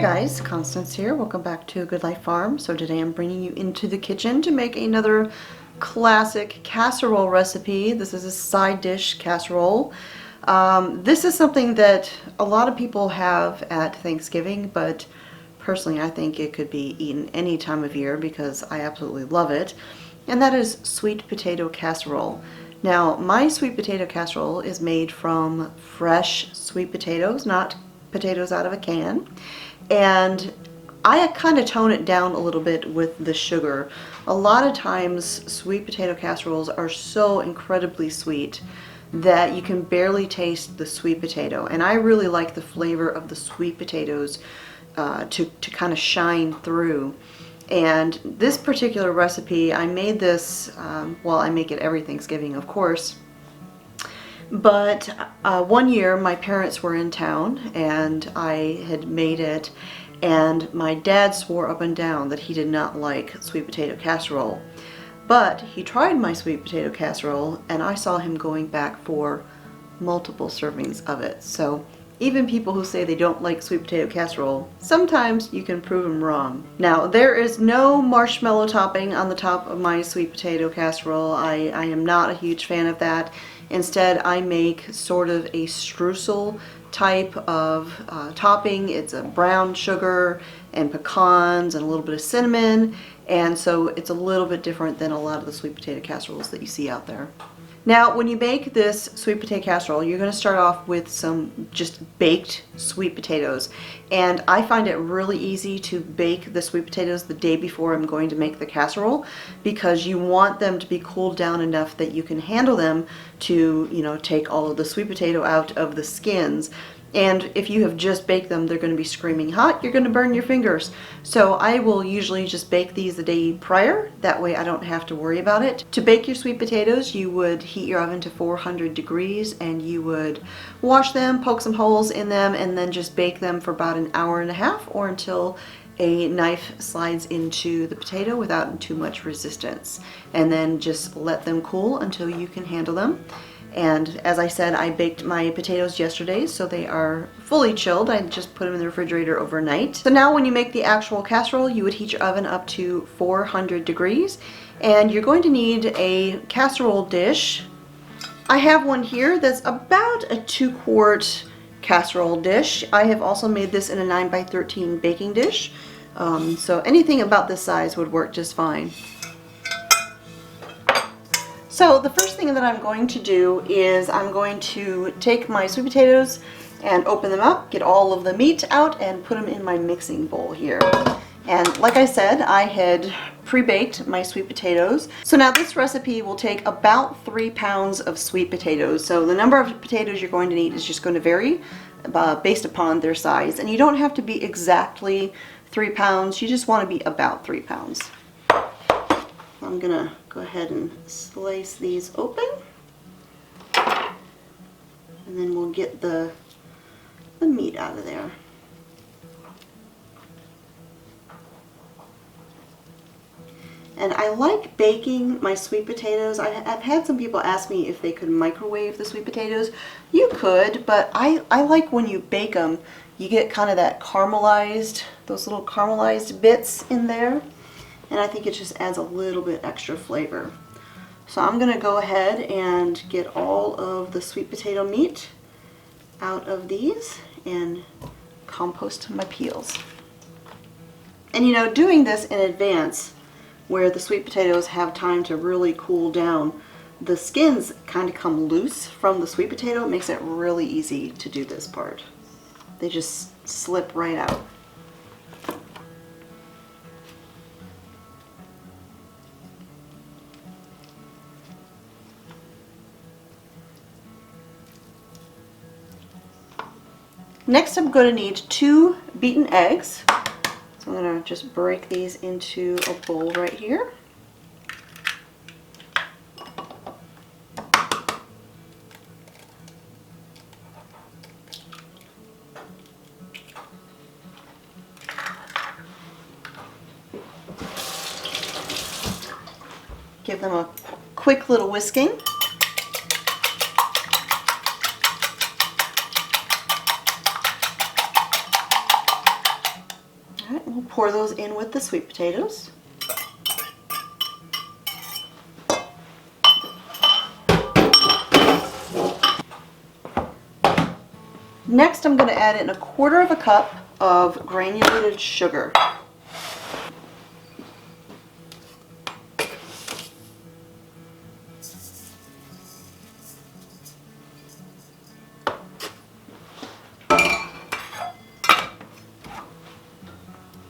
guys, Constance here. Welcome back to Good Life Farm. So today I'm bringing you into the kitchen to make another classic casserole recipe. This is a side dish casserole. This is something that a lot of people have at Thanksgiving, but personally I think it could be eaten any time of year because I absolutely love it. And that is sweet potato casserole. Now, my sweet potato casserole is made from fresh sweet potatoes, not potatoes out of a can. And I kind of tone it down a little bit with the sugar. A lot of times sweet potato casseroles are so incredibly sweet that you can barely taste the sweet potato. And I really like the flavor of the sweet potatoes to kind of shine through. And this particular recipe, I made this, well, I make it every Thanksgiving, of course. But one year my parents were in town and I had made it, and my dad swore up and down that he did not like sweet potato casserole. But he tried my sweet potato casserole and I saw him going back for multiple servings of it. So even people who say they don't like sweet potato casserole, sometimes you can prove them wrong. Now, there is no marshmallow topping on the top of my sweet potato casserole. I am not a huge fan of that. Instead, I make sort of a streusel type of topping. It's a brown sugar and pecans and a little bit of cinnamon, and so it's a little bit different than a lot of the sweet potato casseroles that you see out there. Now, when you make this sweet potato casserole, you're going to start off with some just baked sweet potatoes. And I find it really easy to bake the sweet potatoes the day before I'm going to make the casserole, because you want them to be cooled down enough that you can handle them to, you know, take all of the sweet potato out of the skins. And if you have just baked them, they're going to be screaming hot. You're going to burn your fingers. So I will usually just bake these the day prior. That way I don't have to worry about it. To bake your sweet potatoes, you would heat your oven to 400 degrees and you would wash them, poke some holes in them, and then just bake them for about an hour and a half or until a knife slides into the potato without too much resistance. And then just let them cool until you can handle them. And as I said, I baked my potatoes yesterday, so they are fully chilled. I just put them in the refrigerator overnight. So now when you make the actual casserole, you would heat your oven up to 400 degrees. And you're going to need a casserole dish. I have one here that's about a 2-quart casserole dish. I have also made this in a 9x13 baking dish. So anything about this size would work just fine. So the first thing that I'm going to do is I'm going to take my sweet potatoes and open them up, get all of the meat out, and put them in my mixing bowl here. And like I said, I had pre-baked my sweet potatoes. So now this recipe will take about 3 pounds of sweet potatoes. So the number of potatoes you're going to need is just going to vary based upon their size. And you don't have to be exactly 3 pounds, you just want to be about 3 pounds. I'm gonna go ahead and slice these open, and then we'll get the meat out of there. And I like baking my sweet potatoes. I've had some people ask me if they could microwave the sweet potatoes. You could, but I like when you bake them, you get kind of that caramelized, those little caramelized bits in there. And I think it just adds a little bit extra flavor. So I'm going to go ahead and get all of the sweet potato meat out of these and compost my peels. And you know, doing this in advance, where the sweet potatoes have time to really cool down, the skins kind of come loose from the sweet potato. It makes it really easy to do this part. They just slip right out. Next, I'm going to need 2 beaten eggs. So I'm going to just break these into a bowl right here. Give them a quick little whisking. pour those in with the sweet potatoes. Next, I'm going to add in 1/4 cup of granulated sugar.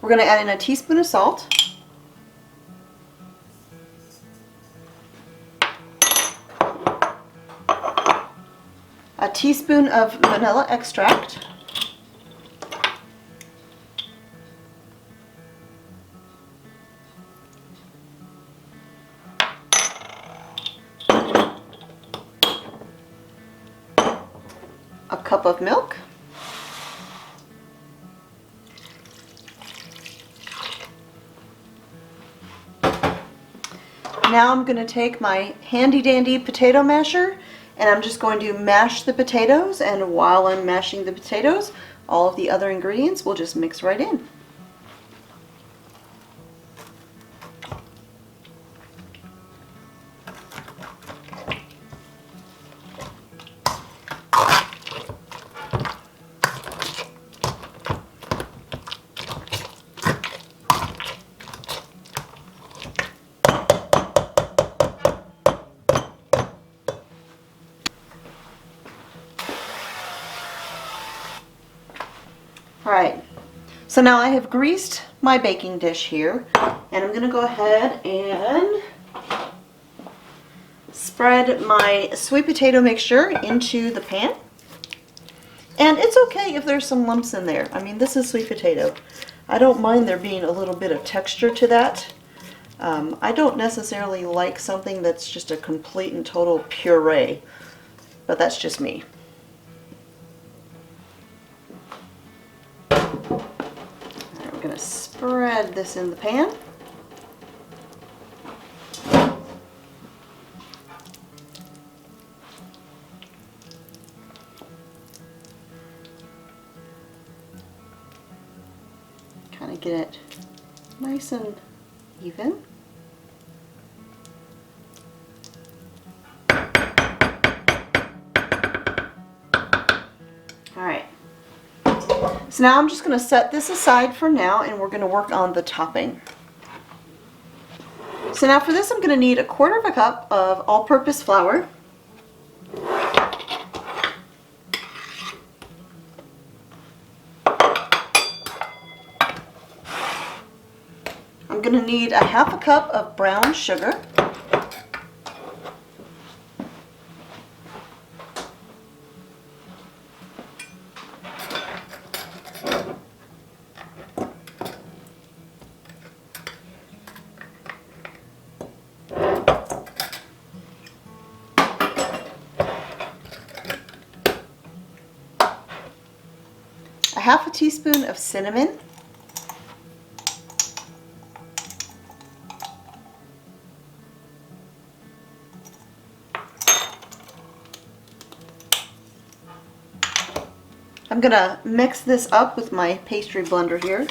We're going to add in a teaspoon of salt. A teaspoon of vanilla extract. A cup of milk. Now I'm going to take my handy dandy potato masher and I'm just going to mash the potatoes, and while I'm mashing the potatoes, all of the other ingredients will just mix right in. Alright, so now I have greased my baking dish here, and I'm going to go ahead and spread my sweet potato mixture into the pan. And it's okay if there's some lumps in there. I mean, this is sweet potato. I don't mind there being a little bit of texture to that. I don't necessarily like something that's just a complete and total puree, but that's just me. I'm going to spread this in the pan. Kind of get it nice and even. Alright, so now I'm just going to set this aside for now, and we're going to work on the topping. So now for this I'm going to need 1/4 cup of all-purpose flour. I'm going to need 1/2 cup of brown sugar. A 1/2 teaspoon of cinnamon. I'm going to mix this up with my pastry blender here.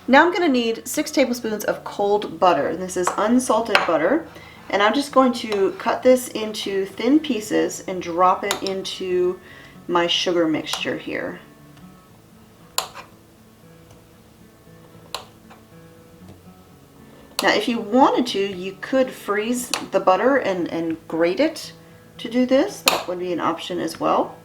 Now I'm going to need 6 tablespoons of cold butter. This is unsalted butter, and I'm just going to cut this into thin pieces and drop it into my sugar mixture here. Now if you wanted to, you could freeze the butter and grate it to do this. That would be an option as well.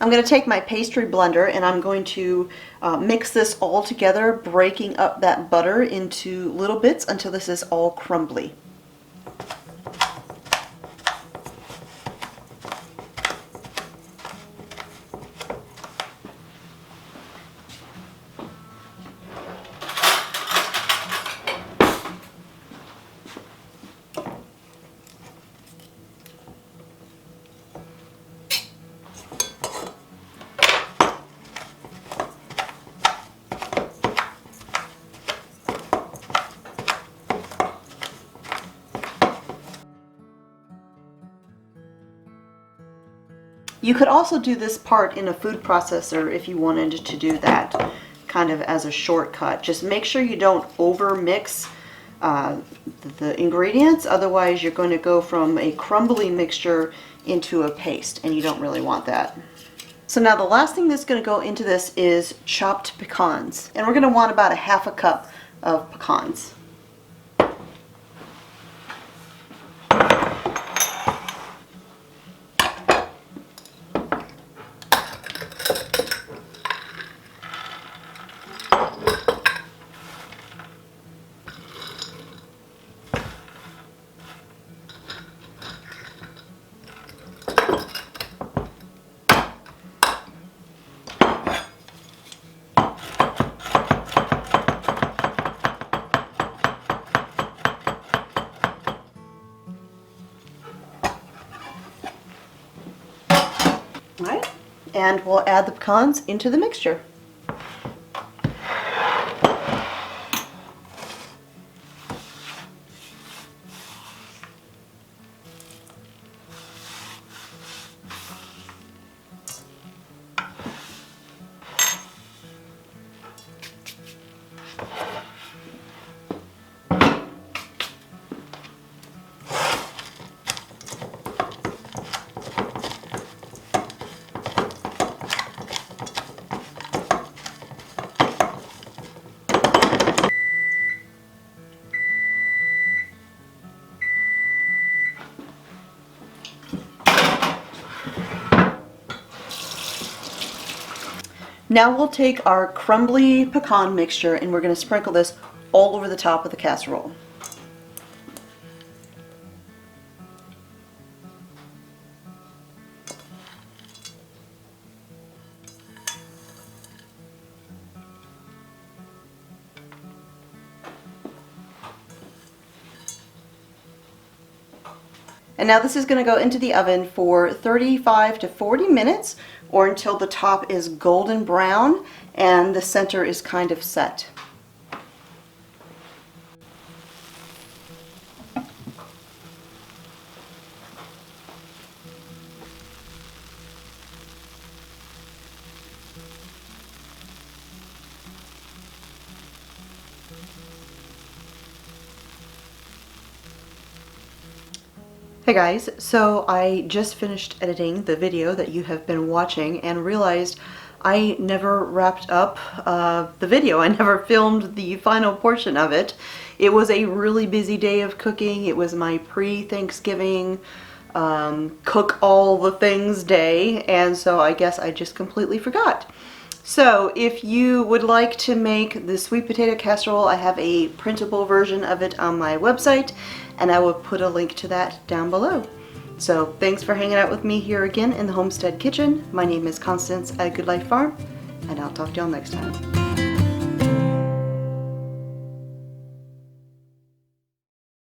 I'm going to take my pastry blender and I'm going to mix this all together, breaking up that butter into little bits until this is all crumbly. You could also do this part in a food processor if you wanted to do that, kind of as a shortcut. Just make sure you don't over mix the ingredients, otherwise you're going to go from a crumbly mixture into a paste, and you don't really want that. So now the last thing that's going to go into this is chopped pecans, and we're going to want about a half a cup of pecans. Right? And we'll add the pecans into the mixture. Now we'll take our crumbly pecan mixture and we're going to sprinkle this all over the top of the casserole. And now this is going to go into the oven for 35 to 40 minutes, or until the top is golden brown and the center is kind of set. Hey guys, so I just finished editing the video that you have been watching and realized I never wrapped up the video. I never filmed the final portion of it. It was a really busy day of cooking. It was my pre-Thanksgiving cook all the things day, and so I guess I just completely forgot. So if you would like to make the sweet potato casserole, I have a printable version of it on my website, and I will put a link to that down below. So thanks for hanging out with me here again in the Homestead Kitchen. My name is Constance at Good Life Farm, and I'll talk to y'all next time.